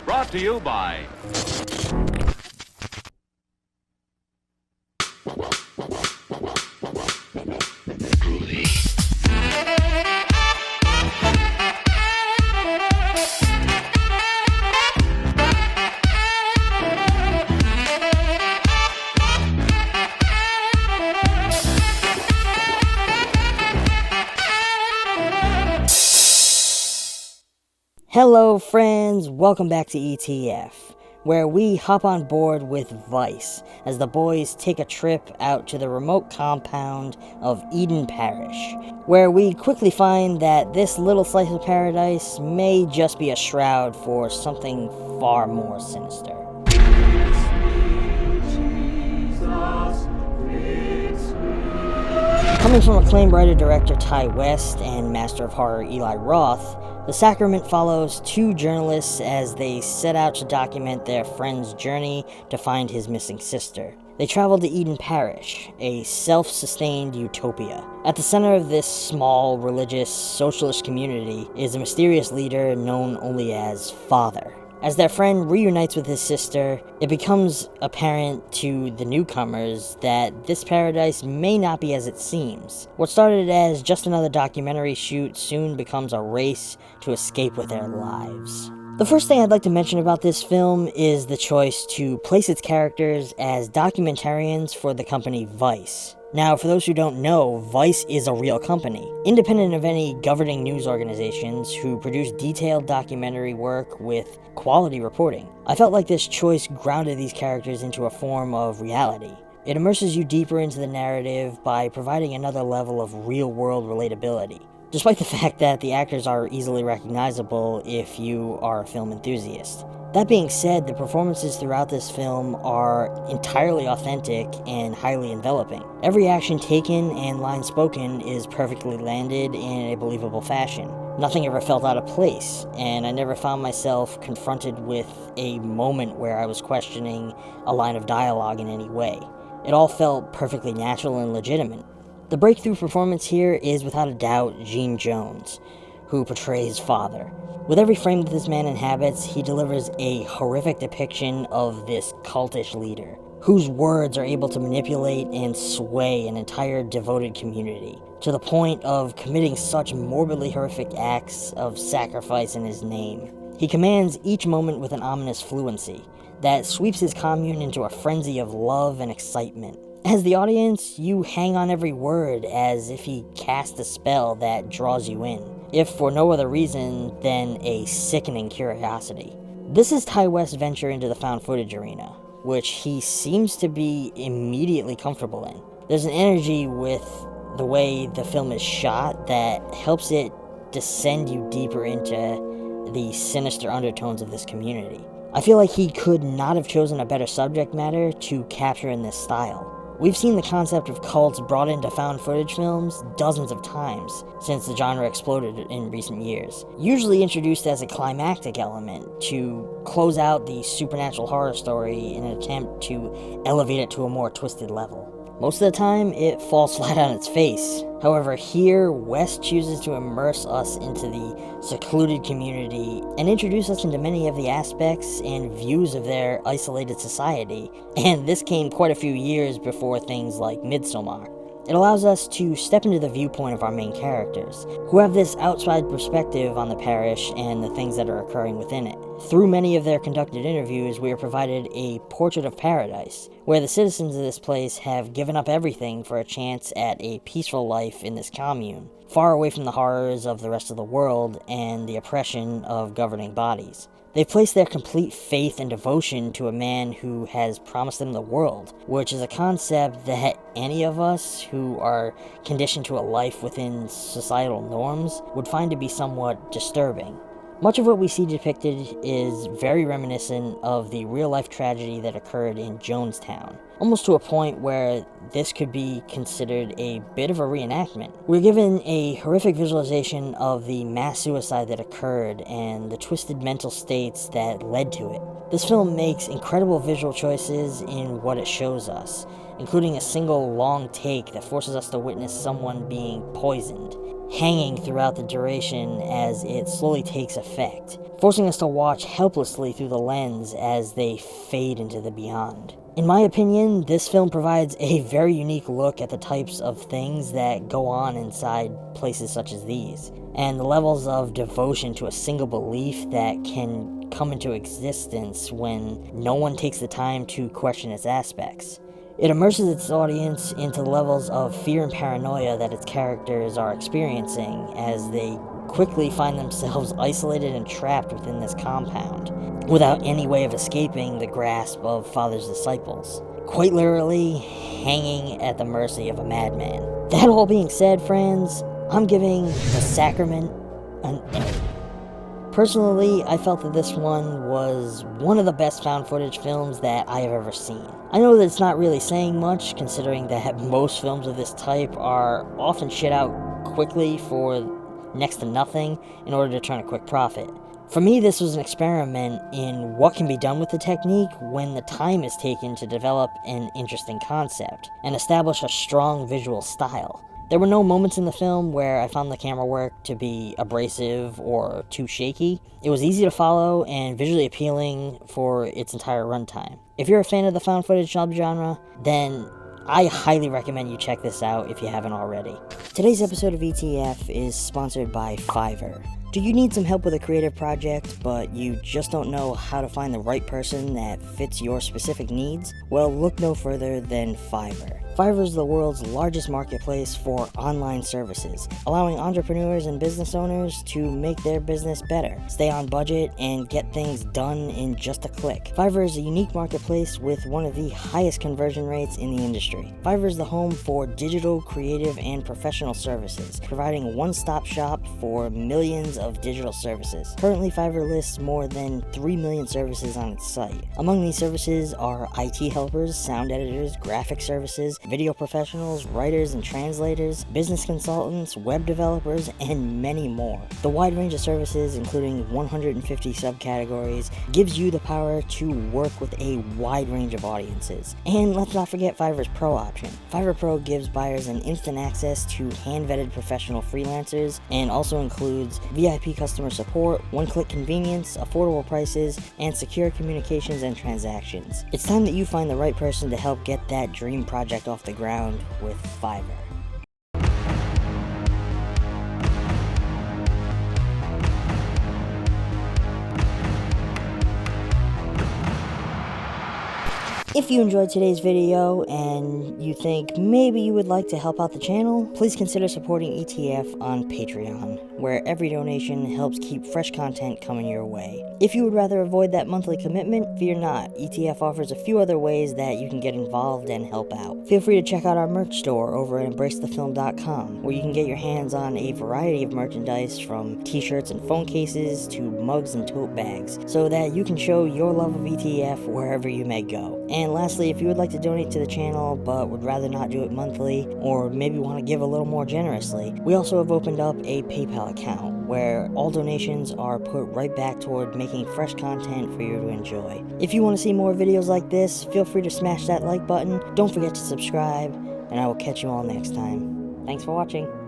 Brought to you by... Hello friends, welcome back to ETF, where we hop on board with Vice as the boys take a trip out to the remote compound of Eden Parish, where we quickly find that this little slice of paradise may just be a shroud for something far more sinister. Coming from acclaimed writer-director Ty West and master of horror Eli Roth, The Sacrament follows two journalists as they set out to document their friend's journey to find his missing sister. They travel to Eden Parish, a self-sustained utopia. At the center of this small, religious, socialist community is a mysterious leader known only as Father. As their friend reunites with his sister, it becomes apparent to the newcomers that this paradise may not be as it seems. What started as just another documentary shoot soon becomes a race to escape with their lives. The first thing I'd like to mention about this film is the choice to place its characters as documentarians for the company Vice. Now, for those who don't know, Vice is a real company, independent of any governing news organizations, who produce detailed documentary work with quality reporting. I felt like this choice grounded these characters into a form of reality. It immerses you deeper into the narrative by providing another level of real-world relatability, despite the fact that the actors are easily recognizable if you are a film enthusiast. That being said, the performances throughout this film are entirely authentic and highly enveloping. Every action taken and line spoken is perfectly landed in a believable fashion. Nothing ever felt out of place, and I never found myself confronted with a moment where I was questioning a line of dialogue in any way. It all felt perfectly natural and legitimate. The breakthrough performance here is without a doubt Gene Jones, who portrays Father. With every frame that this man inhabits, he delivers a horrific depiction of this cultish leader, whose words are able to manipulate and sway an entire devoted community, to the point of committing such morbidly horrific acts of sacrifice in his name. He commands each moment with an ominous fluency that sweeps his commune into a frenzy of love and excitement. As the audience, you hang on every word as if he cast a spell that draws you in, if for no other reason than a sickening curiosity. This is Ty West's venture into the found footage arena, which he seems to be immediately comfortable in. There's an energy with the way the film is shot that helps it descend you deeper into the sinister undertones of this community. I feel like he could not have chosen a better subject matter to capture in this style. We've seen the concept of cults brought into found footage films dozens of times since the genre exploded in recent years, usually introduced as a climactic element to close out the supernatural horror story in an attempt to elevate it to a more twisted level. Most of the time, it falls flat on its face. However, here, West chooses to immerse us into the secluded community and introduce us into many of the aspects and views of their isolated society, and this came quite a few years before things like Midsommar. It allows us to step into the viewpoint of our main characters, who have this outside perspective on the parish and the things that are occurring within it. Through many of their conducted interviews, we are provided a portrait of paradise, where the citizens of this place have given up everything for a chance at a peaceful life in this commune, far away from the horrors of the rest of the world and the oppression of governing bodies. They've placed their complete faith and devotion to a man who has promised them the world, which is a concept that any of us who are conditioned to a life within societal norms would find to be somewhat disturbing. Much of what we see depicted is very reminiscent of the real-life tragedy that occurred in Jonestown, almost to a point where this could be considered a bit of a reenactment. We're given a horrific visualization of the mass suicide that occurred and the twisted mental states that led to it. This film makes incredible visual choices in what it shows us, including a single long take that forces us to witness someone being poisoned, hanging throughout the duration as it slowly takes effect, forcing us to watch helplessly through the lens as they fade into the beyond. In my opinion, this film provides a very unique look at the types of things that go on inside places such as these, and the levels of devotion to a single belief that can come into existence when no one takes the time to question its aspects. It immerses its audience into levels of fear and paranoia that its characters are experiencing as they quickly find themselves isolated and trapped within this compound, without any way of escaping the grasp of Father's disciples, quite literally hanging at the mercy of a madman. That all being said, friends, I'm giving The Sacrament an A. Personally, I felt that this one was one of the best found footage films that I have ever seen. I know that it's not really saying much, considering that most films of this type are often shit out quickly for next to nothing in order to turn a quick profit. For me, this was an experiment in what can be done with the technique when the time is taken to develop an interesting concept and establish a strong visual style. There were no moments in the film where I found the camera work to be abrasive or too shaky. It was easy to follow and visually appealing for its entire runtime. If you're a fan of the found footage subgenre, then I highly recommend you check this out if you haven't already. Today's episode of ETF is sponsored by Fiverr. Do you need some help with a creative project, but you just don't know how to find the right person that fits your specific needs? Well, look no further than Fiverr. Fiverr is the world's largest marketplace for online services, allowing entrepreneurs and business owners to make their business better, stay on budget, and get things done in just a click. Fiverr is a unique marketplace with one of the highest conversion rates in the industry. Fiverr is the home for digital, creative, and professional services, providing a one-stop shop for millions of digital services. Currently, Fiverr lists more than 3 million services on its site. Among these services are IT helpers, sound editors, graphic services, video professionals, writers and translators, business consultants, web developers, and many more. The wide range of services, including 150 subcategories, gives you the power to work with a wide range of audiences. And let's not forget Fiverr's Pro option. Fiverr Pro gives buyers an instant access to hand-vetted professional freelancers and also includes VIP customer support, one-click convenience, affordable prices, and secure communications and transactions. It's time that you find the right person to help get that dream project off the ground with Fiverr. If you enjoyed today's video and you think maybe you would like to help out the channel, please consider supporting ETF on Patreon, where every donation helps keep fresh content coming your way. If you would rather avoid that monthly commitment, fear not. ETF offers a few other ways that you can get involved and help out. Feel free to check out our merch store over at EmbraceTheFilm.com, where you can get your hands on a variety of merchandise from t-shirts and phone cases to mugs and tote bags, so that you can show your love of ETF wherever you may go. And lastly, if you would like to donate to the channel but would rather not do it monthly, or maybe want to give a little more generously, we also have opened up a PayPal account where all donations are put right back toward making fresh content for you to enjoy. If you want to see more videos like this, feel free to smash that like button, don't forget to subscribe, and I will catch you all next time. Thanks for watching.